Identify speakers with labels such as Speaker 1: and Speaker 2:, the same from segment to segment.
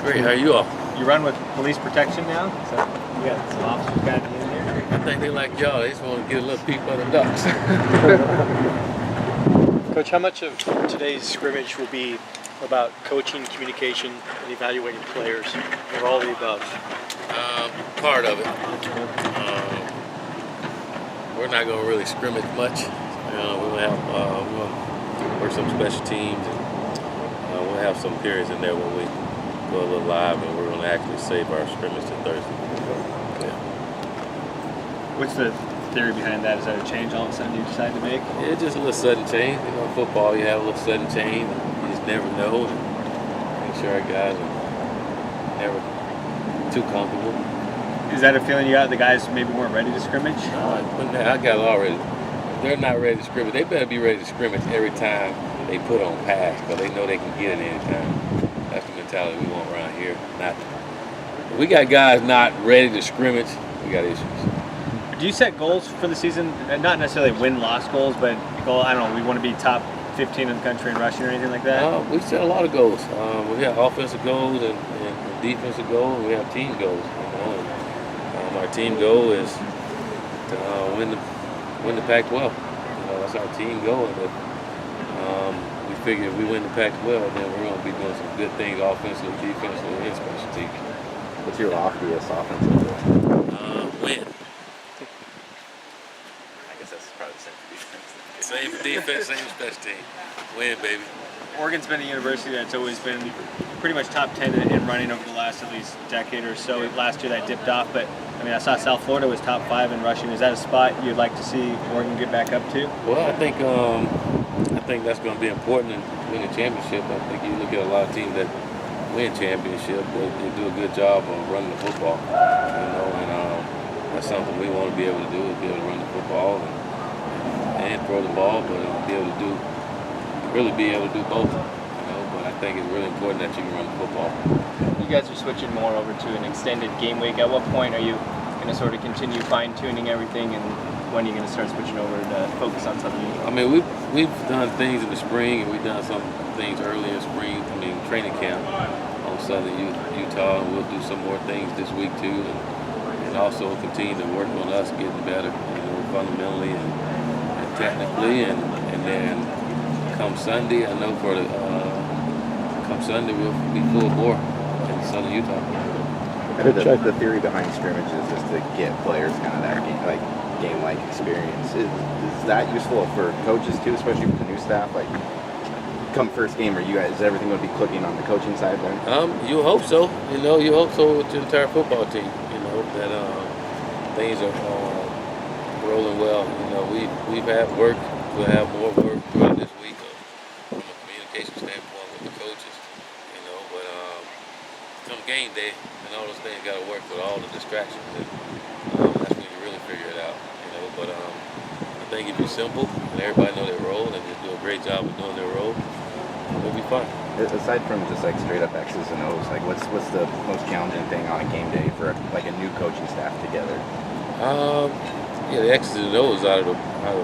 Speaker 1: Great, how are you all?
Speaker 2: You run with police protection now? So you got some officers guiding you in there?
Speaker 1: I think they like y'all. They just want to get a little peep of the ducks.
Speaker 3: Coach, how much of today's scrimmage will be about coaching, communication, and evaluating players, or all the above?
Speaker 1: Part of it. We're not going to really scrimmage much. We'll work some special teams, and we'll have some periods in there when we go a little live, and we're going to actually save our scrimmage to Thursday. Yeah.
Speaker 2: What's the theory behind that? Is that a change all of a sudden you decide to make?
Speaker 1: Yeah, just a little sudden change. You know, in football, you have a little sudden change. You just never know. And make sure our guys are never too comfortable.
Speaker 2: Is that a feeling you got? The guys maybe weren't ready to scrimmage?
Speaker 1: I got it already. If they're not ready to scrimmage, they better be ready to scrimmage every time they put on pass, because they know they can get it anytime. That's the mentality we want around here. If we got guys not ready to scrimmage, we got issues.
Speaker 2: Do you set goals for the season? Not necessarily win-loss goals, but goal. I don't know. We want to be top 15 in the country in rushing or anything like that.
Speaker 1: We set a lot of goals. We have offensive goals and defensive goals. And we have team goals. Our team goal is to win the Pac-12. That's our team goal. And we figure if we win the Pac-12, then we're going to be doing some good things offensively, defensively, and special teams.
Speaker 4: What's your loftiest offensive goal?
Speaker 1: Win.
Speaker 4: I guess that's probably the same for defense.
Speaker 1: Same for defense, same for special team. Win, baby.
Speaker 2: Oregon's been a university that's always been pretty much top 10 in running over the last at least decade or so. Last year that dipped off, but I mean, I saw South Florida was top 5 in rushing. Is that a spot you'd like to see Oregon get back up to?
Speaker 1: Well, I think that's going to be important in winning a championship. I think you look at a lot of teams that win championship, they do a good job of running the football. And that's something we want to be able to do, is be able to run the football and throw the ball, but be able to do both. But I think it's really important that you can run the football.
Speaker 5: You guys are switching more over to an extended game week. At what point are you going to sort of continue fine-tuning everything, and when are you going to start switching over to focus on something new?
Speaker 1: I mean, we've done things in the spring, and we've done some things early in spring. I mean, training camp on Southern Utah, and we'll do some more things this week too, and also continue to work on us getting better, fundamentally and technically, and then come Sunday, I know come Sunday we'll be full bore in Southern Utah.
Speaker 4: The theory behind scrimmages is to get players kind of that game-like experience. Is that useful for coaches too, especially with the new staff? Like, come first game, is everything going to be clicking on the coaching side then?
Speaker 1: You hope so. You hope so with the entire football team. That things are rolling well. We've had work. We'll have more work throughout this week from a communication standpoint with the coaches. But come game day, and all those things got to work with all the distractions, and that's when you really figure it out. But I think if you're simple and everybody know their role and just do a great job of doing their role, it'll be fun.
Speaker 4: Aside from just straight up X's and O's, what's the most challenging thing on a game day for a new coaching staff together?
Speaker 1: The X's and O's out of the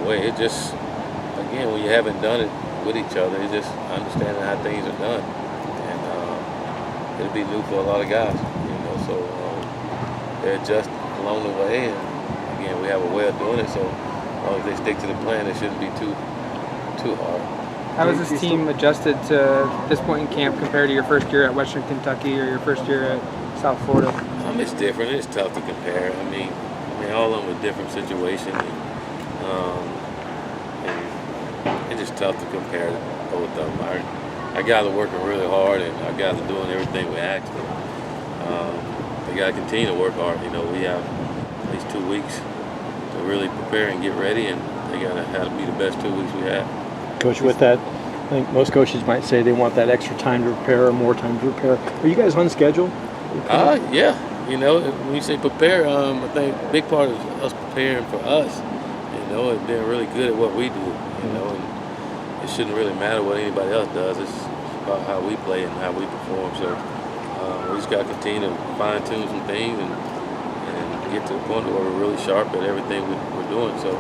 Speaker 1: way. It just, again, when you haven't done it with each other, it's just understanding how things are done, and it'll be new for a lot of guys. So they adjust along the way, and again, we have a way of doing it. So as long as they stick to the plan, it shouldn't be too hard.
Speaker 6: How has this team adjusted to this point in camp compared to your first year at Western Kentucky or your first year at South Florida?
Speaker 1: It's different. It's tough to compare. I mean, all of them are different situations, and it's just tough to compare both of them. Our guys are working really hard, and our guys are doing everything we ask them. They got to continue to work hard. We have at least 2 weeks to really prepare and get ready, and they got to have to be the best 2 weeks we have.
Speaker 3: Coach, with that, I think most coaches might say they want that extra time to prepare or more time to prepare. Are you guys on schedule?
Speaker 1: Yeah. When you say prepare, I think a big part of us preparing for us, and being really good at what we do, and it shouldn't really matter what anybody else does. It's about how we play and how we perform. So we just got to continue to fine-tune some things and get to the point where we're really sharp at everything we're doing. So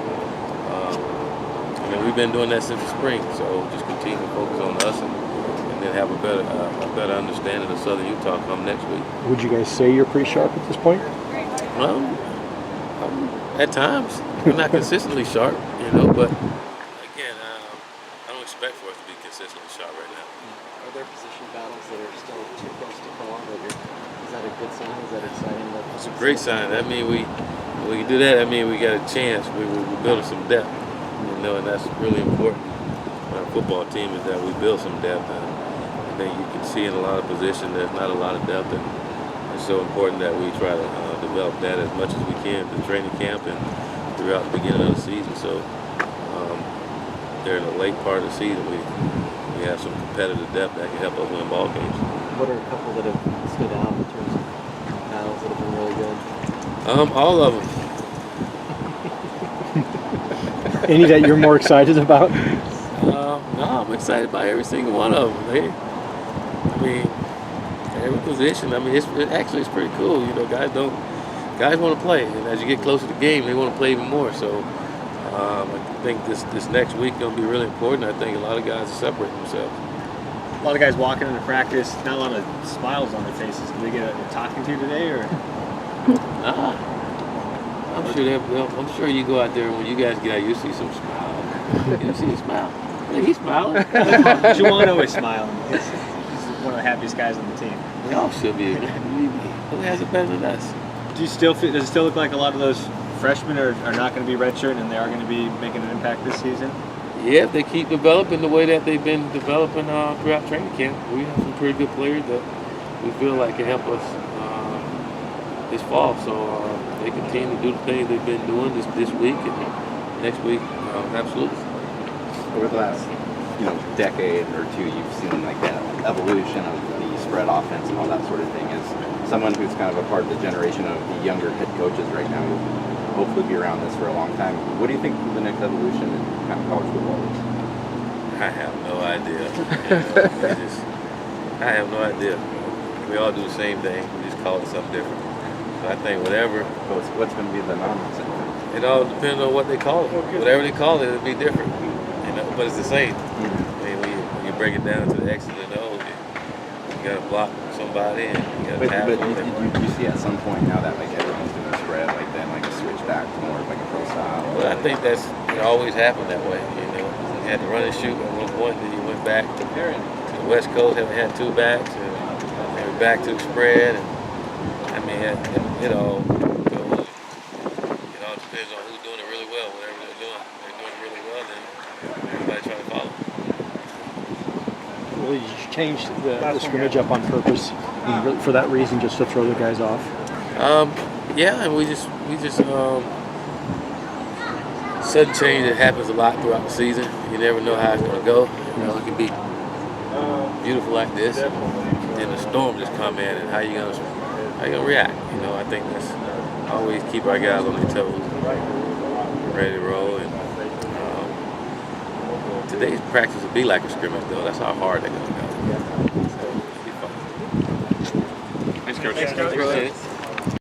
Speaker 1: we've been doing that since the spring, so just continue to focus on us and and then have a better understanding of Southern Utah come next week.
Speaker 3: Would you guys say you're pretty sharp at this point?
Speaker 1: Well, at times we're not consistently sharp, but again, I don't expect for us to be consistently sharp right now.
Speaker 7: Are there position battles that are still too close to call? Is that a good sign? Is that exciting?
Speaker 1: It's a great sign. That means when we do that, we got a chance. We're building some depth, and that's really important on our football team is that we build some depth. And then you can see in a lot of positions there's not a lot of depth, and it's so important that we try to develop that as much as we can through training camp and throughout the beginning of the season. So during the late part of the season, we have some competitive depth that can help us win ball games.
Speaker 7: What are a couple that have stood out in terms of battles that have been really good?
Speaker 1: All of them.
Speaker 3: Any that you're more excited about?
Speaker 1: No, I'm excited by every single one of them. Every position. It's pretty cool. Guys want to play, and as you get closer to the game, they want to play even more. So I think this next week going to be really important. I think a lot of guys are separating themselves.
Speaker 2: A lot of guys walking into practice, not a lot of smiles on their faces. Did they get a talking to today, or?
Speaker 1: I'm sure you go out there and when you guys get out, you see some smile. You see a smile. He's smiling.
Speaker 2: Juwan is smiling. He's one of the happiest guys on the team.
Speaker 1: We all should be. Who has it better than us?
Speaker 2: Does it still look like a lot of those freshmen are not going to be redshirting and they are going to be making an impact this season?
Speaker 1: Yeah, if they keep developing the way that they've been developing throughout training camp, we have some pretty good players that we feel like can help us this fall. So they continue to do the things they've been doing this week and next week, absolutely.
Speaker 4: Over the last, decade or two, you've seen like that evolution of the spread offense and all that sort of thing. As someone who's kind of a part of the generation of the younger head coaches right now, who hopefully be around this for a long time, what do you think the next evolution in kind of college football is?
Speaker 1: I have no idea. I have no idea. We all do the same thing. We just call it something different. So I think
Speaker 4: What's going to be the nonsense?
Speaker 1: It all depends on what they call it. Whatever they call it, it'll be different. But it's the same. When you break it down to the X's and O's, you got to block somebody and you got to tap them.
Speaker 4: But you see at some point now that like everyone's doing a spread, like then like a switch back to more of like a pro style.
Speaker 1: Well, I think it always happened that way. You had to run and shoot at one point, then you went back to the West Coast, and we had two backs, and then we're back to the spread. And it all depends on who's doing it really well. Whatever they're doing it really well, then everybody trying to follow.
Speaker 3: Really, did you change the scrimmage up on purpose for that reason, just to throw the guys off?
Speaker 1: Yeah, and we just sudden change that happens a lot throughout the season. You never know how it's going to go. It can be beautiful like this, and the storm just come in, and how you gonna react? I think that's always keep our guys on their toes, ready to roll. And today's practice will be like a scrimmage, though. That's how hard they're gonna go. So it'll be fun.
Speaker 2: Thanks, Coach.
Speaker 1: Appreciate it.